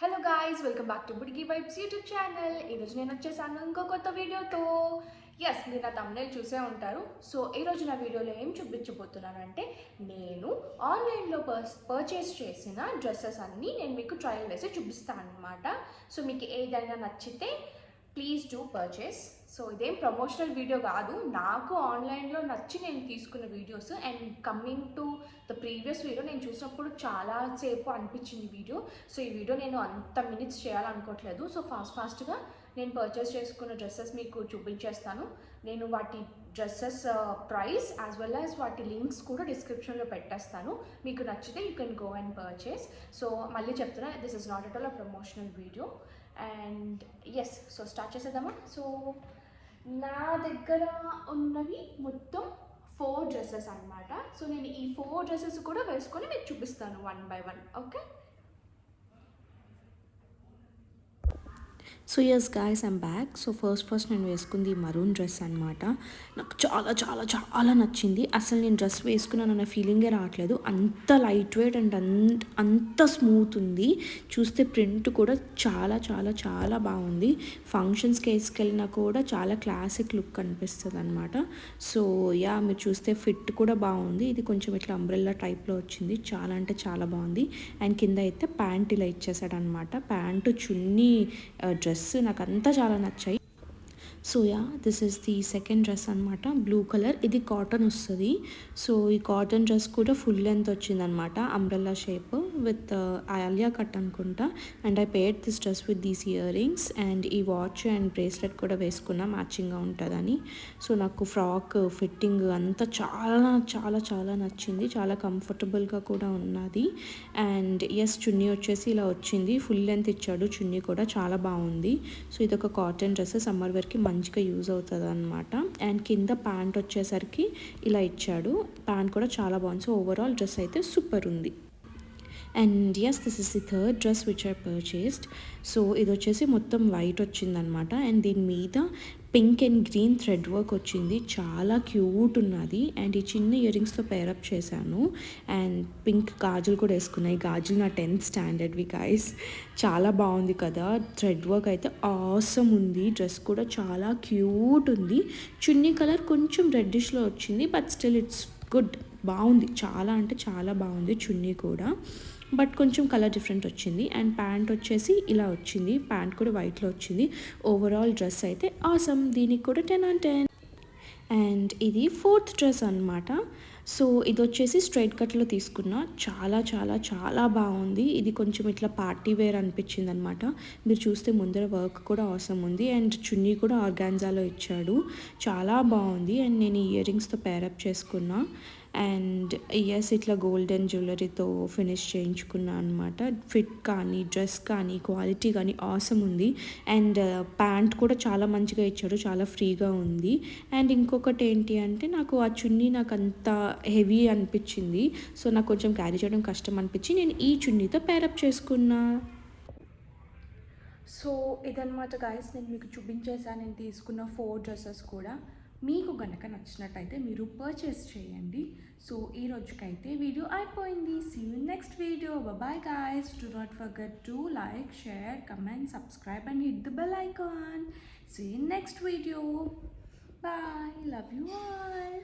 Hello guys, welcome back to Budigi vibes YouTube channel. ఈరోజు నేను వచ్చేసాను ఇంకో కొత్త వీడియోతో. మీరు నా thumbnail చూసే ఉంటారు. సో ఈరోజు నా వీడియోలో ఏం చూపించబోతున్నానంటే, నేను ఆన్లైన్లో పర్చేస్ చేసిన డ్రెస్సెస్ అన్నీ నేను మీకు ట్రయల్ వేసి చూపిస్తాను అనమాట. సో మీకు ఏదైనా నచ్చితే ప్లీజ్ డూ పర్చేస్. సో ఇదేం ప్రమోషనల్ వీడియో కాదు, నాకు ఆన్లైన్లో నచ్చి నేను తీసుకున్న videos. And coming to the previous video, నేను చూసినప్పుడు చాలా సేపు అనిపించింది వీడియో. సో ఈ వీడియో నేను అంత మినిట్స్ చేయాలనుకోవట్లేదు. సో ఫాస్ట్గా నేను పర్చేస్ చేసుకున్న డ్రెస్సెస్ మీకు చూపించేస్తాను. నేను వాటి dresses price as well as వాటి లింక్స్ కూడా డిస్క్రిప్షన్లో పెట్టేస్తాను. మీకు నచ్చితే you can go and purchase. So మళ్ళీ చెప్తున్నా, this is not at all a promotional video. And so start చేసేద్దామా. సో నా దగ్గర ఉన్నవి మొత్తం 4 డ్రెస్సెస్ అనమాట. సో నేను ఈ 4 డ్రెస్సెస్ కూడా వేసుకొని మీకు చూపిస్తాను 1 by 1. Okay. So yes guys, I'm back. So first నేను వేసుకుంది మరూన్ డ్రెస్ అనమాట. నాకు చాలా చాలా చాలా నచ్చింది. అసలు నేను డ్రెస్ వేసుకున్నానన్న ఫీలింగే రావట్లేదు. అంత లైట్ వెయిట్ అండ్ అంత స్మూత్ ఉంది. చూస్తే ప్రింట్ కూడా చాలా చాలా చాలా బాగుంది. ఫంక్షన్స్కి వేసుకెళ్ళినా కూడా చాలా క్లాసిక్ లుక్ అనిపిస్తుంది అనమాట. సో మీరు చూస్తే ఫిట్ కూడా బాగుంది. ఇది కొంచెం ఇట్లా అంబ్రెల్లా టైప్లో వచ్చింది. చాలా అంటే చాలా బాగుంది. అండ్ కింద అయితే ప్యాంట్ ఇలా ఇచ్చేసాడు అనమాట. ప్యాంటు చున్నీ డ్రెస్ నాకు అంతా చాలా నచ్చాయి. So this is the second dress అనమాట. బ్లూ కలర్, ఇది కాటన్ వస్తుంది. సో ఈ కాటన్ డ్రెస్ కూడా ఫుల్ లెంత్ వచ్చిందనమాట, umbrella shape with Alia cut అనుకుంటా. And I paired this dress with these earrings and ఈ వాచ్ అండ్ బ్రేస్లెట్ కూడా వేసుకున్నా మ్యాచింగ్గా ఉంటుందని. సో నాకు ఫ్రాక్ ఫిట్టింగ్ అంతా చాలా చాలా చాలా నచ్చింది. చాలా కంఫర్టబుల్గా కూడా ఉన్నది. అండ్ చున్నీ వచ్చేసి ఇలా వచ్చింది. ఫుల్ లెంత్ ఇచ్చాడు చున్నీ కూడా, చాలా బాగుంది. సో ఇది ఒక కాటన్ డ్రెస్, సమ్మర్ వేర్కి మంచిగా యూజ్ అవుతుంది అనమాట. అండ్ కింద ప్యాంట్ వచ్చేసరికి ఇలా ఇచ్చాడు. ప్యాంట్ కూడా చాలా బాగుంది. సో ఓవరాల్ డ్రెస్ అయితే సూపర్ ఉంది. And this is the third dress which I purchased. So ఇది వచ్చేసి మొత్తం వైట్ వచ్చిందనమాట. అండ్ దీని మీద pink and green thread work వచ్చింది. చాలా క్యూట్ ఉన్నది. అండ్ ఈ చిన్న ఇయర్ రింగ్స్తో పేరప్ చేశాను. అండ్ పింక్ గాజులు కూడా వేసుకున్నాయి. గాజులు నా 10th స్టాండర్డ్వి గైస్. చాలా బాగుంది కదా. థ్రెడ్ వర్క్ అయితే ఆసమ్ ఉంది. డ్రెస్ కూడా చాలా క్యూట్ ఉంది. చున్నీ కలర్ కొంచెం రెడ్డిష్లో వచ్చింది, బట్ స్టిల్ ఇట్స్ గుడ్. బాగుంది, చాలా అంటే చాలా బాగుంది చున్నీ కూడా, బట్ కొంచెం కలర్ డిఫరెంట్ వచ్చింది. అండ్ ప్యాంట్ వచ్చేసి ఇలా వచ్చింది. ప్యాంట్ కూడా వైట్లో వచ్చింది. ఓవరాల్ డ్రెస్ అయితే ఆసమ్. దీనికి కూడా 10 on 10. అండ్ ఇది 4th డ్రెస్ అనమాట. సో ఇది వచ్చేసి స్ట్రైట్ కట్లో తీసుకున్నా. చాలా చాలా చాలా బాగుంది. ఇది కొంచెం ఇట్లా పార్టీ వేర్ అనిపించింది అనమాట. మీరు చూస్తే ముందర వర్క్ కూడా అవసరం ఉంది. అండ్ చున్నీ కూడా ఆర్గాన్జాలో ఇచ్చాడు. చాలా బాగుంది. అండ్ నేను ఇయర్ రింగ్స్తో పేరప్ చేసుకున్నా. అండ్ ఇట్లా గోల్డెన్ జ్యువెలరీతో ఫినిష్ చేయించుకున్నా అనమాట. ఫిట్ కానీ డ్రెస్ కానీ క్వాలిటీ కానీ ఆసమ్ ఉంది. అండ్ ప్యాంట్ కూడా చాలా మంచిగా ఇచ్చాడు, చాలా ఫ్రీగా ఉంది. అండ్ ఇంకొకటి ఏంటి అంటే, నాకు ఆ చున్నీ నాకు అంత హెవీ అనిపించింది. సో నాకు కొంచెం క్యారీ చేయడం కష్టం అనిపించి నేను ఈ చున్నీతో పేరప్ చేసుకున్నా. సో ఇదన్నమాట గాయస్, నేను మీకు చూపించేసాను నేను తీసుకున్న 4 డ్రెస్సెస్ కూడా. మీకు కనుక నచ్చినట్టయితే మీరు పర్చేస్ చేయండి. సో ఈ రోజుకైతే వీడియో అయిపోయింది. See you next video. Bye guys. Do not forget to like, share, comment, subscribe and hit the bell icon. See you next video. Bye. Love you all.